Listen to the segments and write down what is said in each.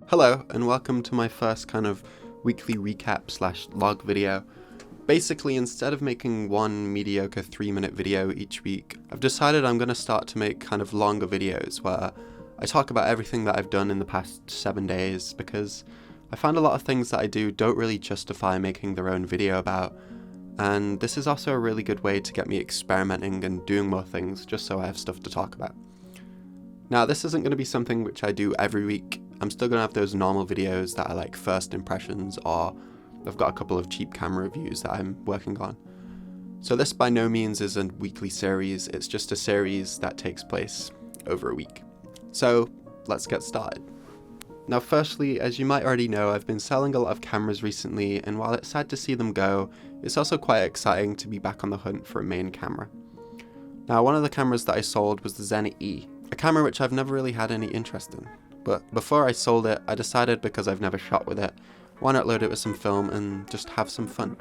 Hello, and welcome to my first kind of weekly recap / log video. Basically, instead of making one mediocre 3-minute video each week, I've decided I'm going to start to make kind of longer videos where I talk about everything that I've done in the past 7 days, because I find a lot of things that I do don't really justify making their own video about, and this is also a really good way to get me experimenting and doing more things just so I have stuff to talk about. Now, this isn't going to be something which I do every week. I'm still going to have those normal videos that are like first impressions, or I've got a couple of cheap camera reviews that I'm working on. So this by no means is a weekly series, it's just a series that takes place over a week. So let's get started. Now firstly, as you might already know, I've been selling a lot of cameras recently, and while it's sad to see them go, it's also quite exciting to be back on the hunt for a main camera. Now one of the cameras that I sold was the Zenit E, a camera which I've never really had any interest in. But before I sold it, I decided, because I've never shot with it, why not load it with some film and just have some fun.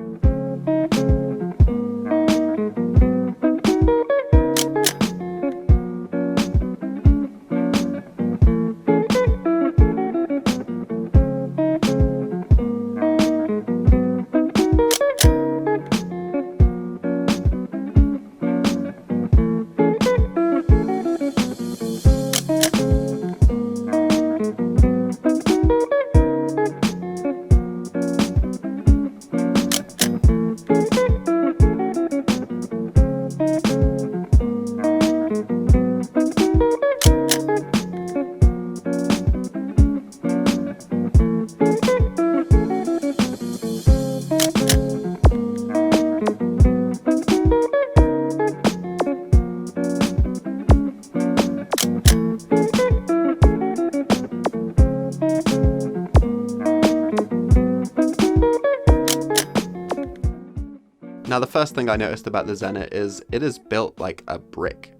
Now the first thing I noticed about the Zenit is it is built like a brick.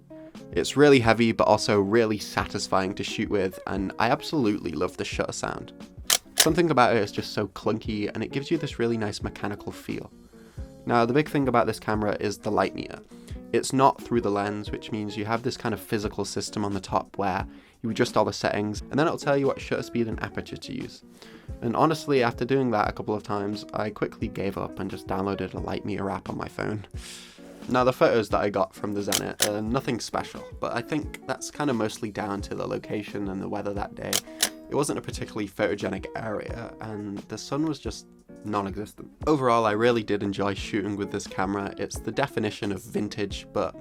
It's really heavy but also really satisfying to shoot with, and I absolutely love the shutter sound. Something about it is just so clunky, and it gives you this really nice mechanical feel. Now the big thing about this camera is the light meter. It's not through the lens, which means you have this kind of physical system on the top where you adjust all the settings, and then it'll tell you what shutter speed and aperture to use. And honestly, after doing that a couple of times, I quickly gave up and just downloaded a light meter app on my phone. Now the photos that I got from the Zenit are nothing special, but I think that's kind of mostly down to the location and the weather that day. It wasn't a particularly photogenic area, and the sun was just non-existent. Overall, I really did enjoy shooting with this camera. It's the definition of vintage, but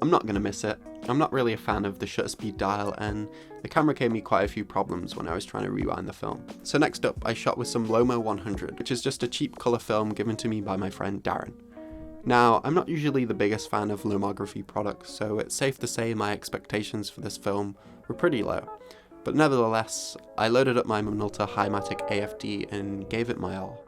I'm not gonna miss it. I'm not really a fan of the shutter speed dial, and the camera gave me quite a few problems when I was trying to rewind the film. So next up, I shot with some Lomo 100, which is just a cheap colour film given to me by my friend Darren. Now, I'm not usually the biggest fan of lomography products, so it's safe to say my expectations for this film were pretty low. But nevertheless, I loaded up my Minolta Highmatic AFD and gave it my all.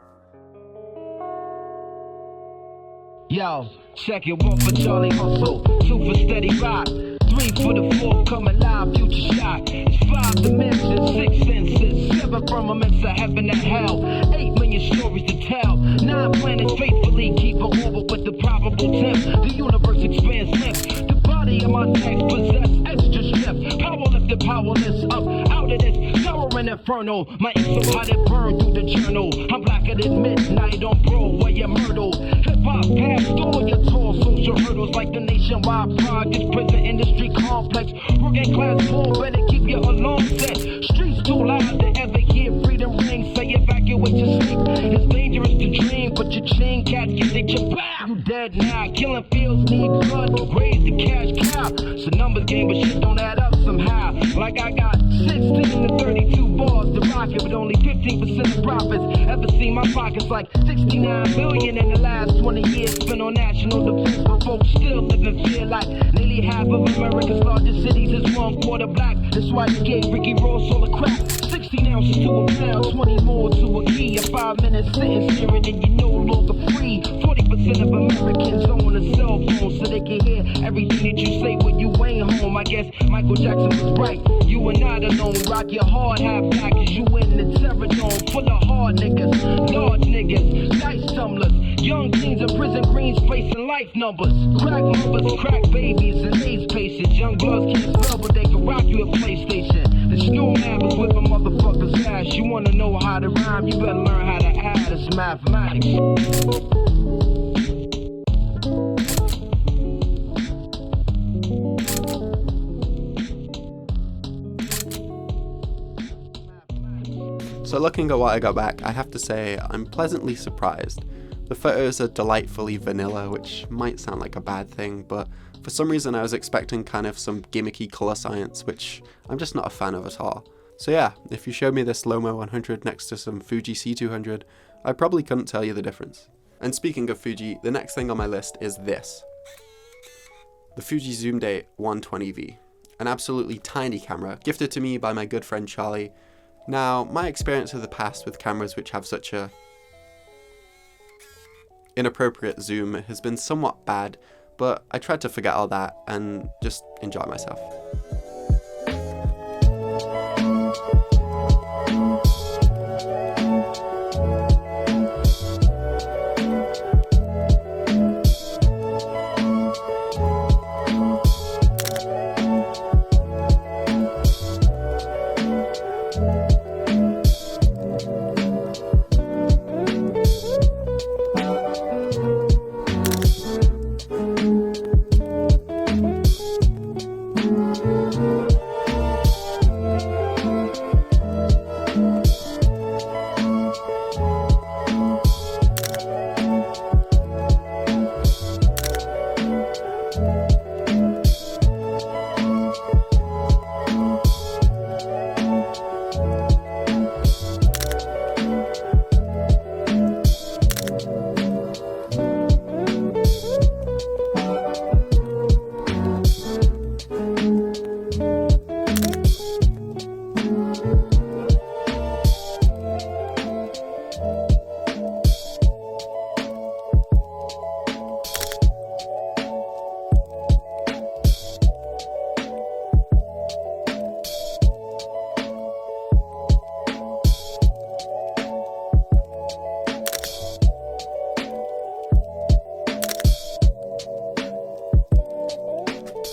Yo, check it, 1 for Charlie Hustle, 2 for Steady Rock, 3 for the 4 coming live, future shot. It's 5 dimensions, 6 senses, 7 firmaments of heaven and hell, 8 million stories to tell, 9 planets faithfully keep an orbit with the probable temp. The universe expands length, the body of my text possess extra strength. Power lifted, powerless, up out of this towering inferno. My ink so hot it burned through the journal. I'm blacker than midnight on Broadway and Myrtle. Hip-hop past all your tall social hurdles, like the nationwide projects, prison industry complex. Working class poor, better keep your alarm set. Streets too loud to ever hear freedom ring. Say evacuate your sleep. It's dangerous to dream, but your chain cat gets it. You dead now. Killing fields need blood to raise the cash cow. It's a numbers game, but shit don't add up somehow. Like I got 16 to 32 bars to rock it, but only 15% of profits. Ever seen my pockets like 69 billion in the last 20 years spent on national defense, but folks still live in fear like nearly half of America's largest cities is 1/4 black. That's why you gave Ricky Ross all the crap. 16 ounces to a pound, 20 more to a key. A 5-minute sentence hearing and you no longer free. 40% of Americans own a cell phone so they can hear everything that you say when you ain't home. I guess Michael Jackson was right. You are not alone. Rock your hard hat back as you in the terror dome full of hard niggas, large niggas, dice tumblers. Young teens in prison greens facing life numbers. Crack mothers, crack babies, and AIDS patients. Young girls can't spell, but they can rock you a PlayStation. The school man was whipping motherfuckers' ass. You wanna know how to rhyme, you better learn how to add. It's mathematics. So looking at what I got back, I have to say I'm pleasantly surprised. The photos are delightfully vanilla, which might sound like a bad thing, but for some reason I was expecting kind of some gimmicky colour science, which I'm just not a fan of at all. So yeah, if you showed me this Lomo 100 next to some Fuji C200, I probably couldn't tell you the difference. And speaking of Fuji, the next thing on my list is this. The Fuji Zoom Date 120V. An absolutely tiny camera, gifted to me by my good friend Charlie. Now, my experience of the past with cameras which have such a inappropriate zoom has been somewhat bad, but I tried to forget all that and just enjoy myself.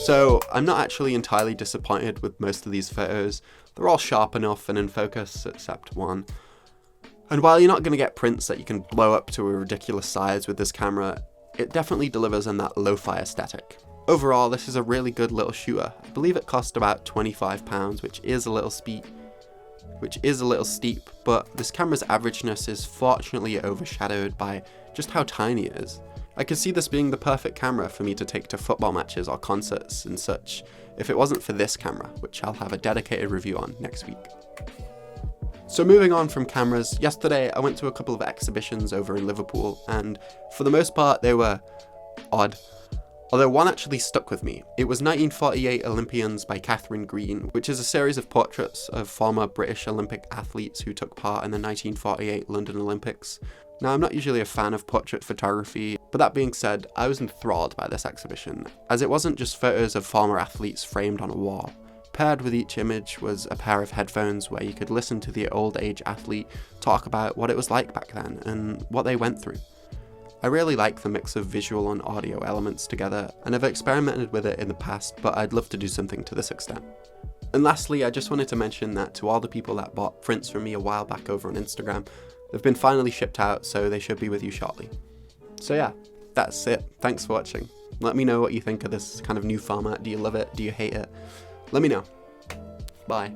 So I'm not actually entirely disappointed with most of these photos. They're all sharp enough and in focus, except one. And while you're not going to get prints that you can blow up to a ridiculous size with this camera, it definitely delivers on that lo-fi aesthetic. Overall, this is a really good little shooter. I believe it cost about £25, which is a little steep, but this camera's averageness is fortunately overshadowed by just how tiny it is. I could see this being the perfect camera for me to take to football matches or concerts and such, if it wasn't for this camera, which I'll have a dedicated review on next week. So moving on from cameras, yesterday I went to a couple of exhibitions over in Liverpool, and for the most part they were odd. Although one actually stuck with me. It was 1948 Olympians by Catherine Green, which is a series of portraits of former British Olympic athletes who took part in the 1948 London Olympics. Now, I'm not usually a fan of portrait photography, but that being said, I was enthralled by this exhibition, as it wasn't just photos of former athletes framed on a wall. Paired with each image was a pair of headphones where you could listen to the old age athlete talk about what it was like back then and what they went through. I really like the mix of visual and audio elements together, and I've experimented with it in the past, but I'd love to do something to this extent. And lastly, I just wanted to mention that to all the people that bought prints from me a while back over on Instagram, they've been finally shipped out, so they should be with you shortly. So yeah, that's it. Thanks for watching. Let me know what you think of this kind of new format. Do you love it? Do you hate it? Let me know. Bye.